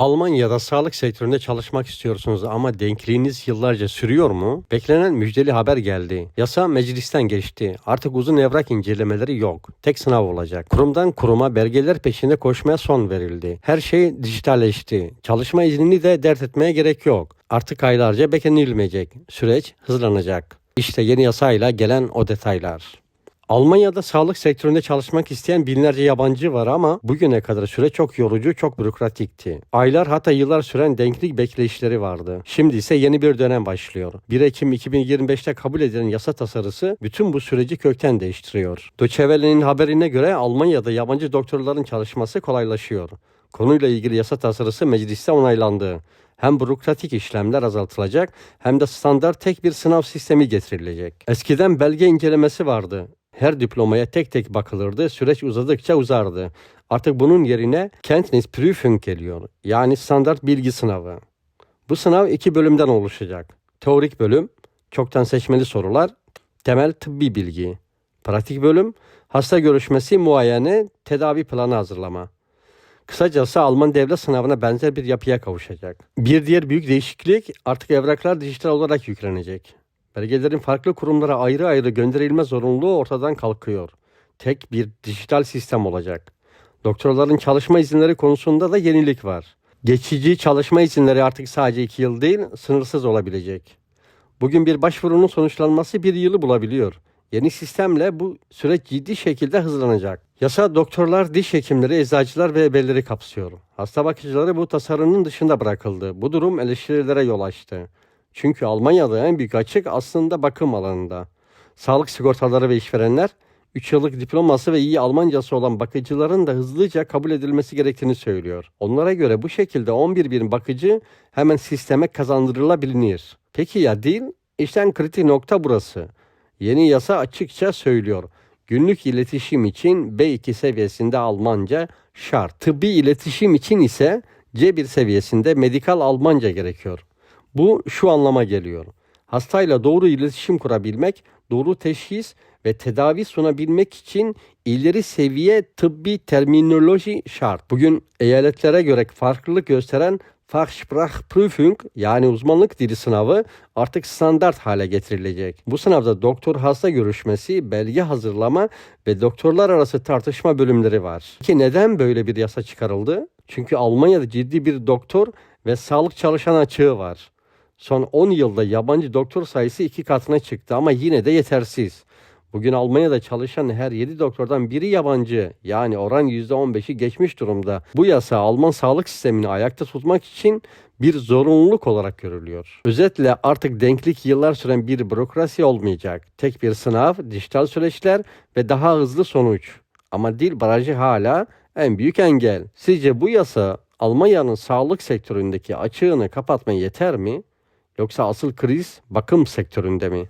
Almanya'da sağlık sektöründe çalışmak istiyorsunuz ama denkliğiniz yıllarca sürüyor mu? Beklenen müjdeli haber geldi. Yasa meclisten geçti. Artık uzun evrak incelemeleri yok. Tek sınav olacak. Kurumdan kuruma belgeler peşinde koşmaya son verildi. Her şey dijitalleşti. Çalışma iznini de dert etmeye gerek yok. Artık aylarca beklenilmeyecek. Süreç hızlanacak. İşte yeni yasayla gelen o detaylar. Almanya'da sağlık sektöründe çalışmak isteyen binlerce yabancı var ama bugüne kadar süre çok yorucu, çok bürokratikti. Aylar hatta yıllar süren denklik bekleyişleri vardı. Şimdi ise yeni bir dönem başlıyor. 1 Ekim 2025'te kabul edilen yasa tasarısı bütün bu süreci kökten değiştiriyor. Deutsche Welle'nin haberine göre Almanya'da yabancı doktorların çalışması kolaylaşıyor. Konuyla ilgili yasa tasarısı mecliste onaylandı. Hem bürokratik işlemler azaltılacak hem de standart tek bir sınav sistemi getirilecek. Eskiden belge incelemesi vardı. Her diplomaya tek tek bakılırdı, süreç uzadıkça uzardı. Artık bunun yerine Kenntnisprüfung geliyor. Yani standart bilgi sınavı. Bu sınav 2 bölümden oluşacak. Teorik bölüm, çoktan seçmeli sorular, temel tıbbi bilgi. Pratik bölüm, hasta görüşmesi, muayene, tedavi planı hazırlama. Kısacası Alman devlet sınavına benzer bir yapıya kavuşacak. Bir diğer büyük değişiklik artık evraklar dijital olarak yüklenecek. Belgelerin farklı kurumlara ayrı ayrı gönderilme zorunluluğu ortadan kalkıyor. Tek bir dijital sistem olacak. Doktorların çalışma izinleri konusunda da yenilik var. Geçici çalışma izinleri artık sadece 2 yıl değil, sınırsız olabilecek. Bugün bir başvurunun sonuçlanması 1 yılı bulabiliyor. Yeni sistemle bu süreç ciddi şekilde hızlanacak. Yasa doktorlar, diş hekimleri, eczacılar ve ebeleri kapsıyor. Hasta bakıcıları bu tasarının dışında bırakıldı. Bu durum eleştirilere yol açtı. Çünkü Almanya'da en büyük açık aslında bakım alanında. Sağlık sigortaları ve işverenler 3 yıllık diploması ve iyi Almancası olan bakıcıların da hızlıca kabul edilmesi gerektiğini söylüyor. Onlara göre bu şekilde 11 bin bakıcı hemen sisteme kazandırılabilir. Peki ya dil? İşte en kritik nokta burası. Yeni yasa açıkça söylüyor. Günlük iletişim için B2 seviyesinde Almanca şart. Tıbbi iletişim için ise C1 seviyesinde medikal Almanca gerekiyor. Bu şu anlama geliyor. Hastayla doğru iletişim kurabilmek, doğru teşhis ve tedavi sunabilmek için ileri seviye tıbbi terminoloji şart. Bugün eyaletlere göre farklılık gösteren Fachsprachprüfung yani uzmanlık dili sınavı artık standart hale getirilecek. Bu sınavda doktor hasta görüşmesi, belge hazırlama ve doktorlar arası tartışma bölümleri var. Peki neden böyle bir yasa çıkarıldı? Çünkü Almanya'da ciddi bir doktor ve sağlık çalışan açığı var. Son 10 yılda yabancı doktor sayısı 2 katına çıktı ama yine de yetersiz. Bugün Almanya'da çalışan her 7 doktordan biri yabancı, yani oran %15'i geçmiş durumda. Bu yasa Alman sağlık sistemini ayakta tutmak için bir zorunluluk olarak görülüyor. Özetle artık denklik yıllar süren bir bürokrasi olmayacak. Tek bir sınav, dijital süreçler ve daha hızlı sonuç. Ama dil barajı hala en büyük engel. Sizce bu yasa Almanya'nın sağlık sektöründeki açığını kapatmaya yeter mi? Yoksa asıl kriz bakım sektöründe mi?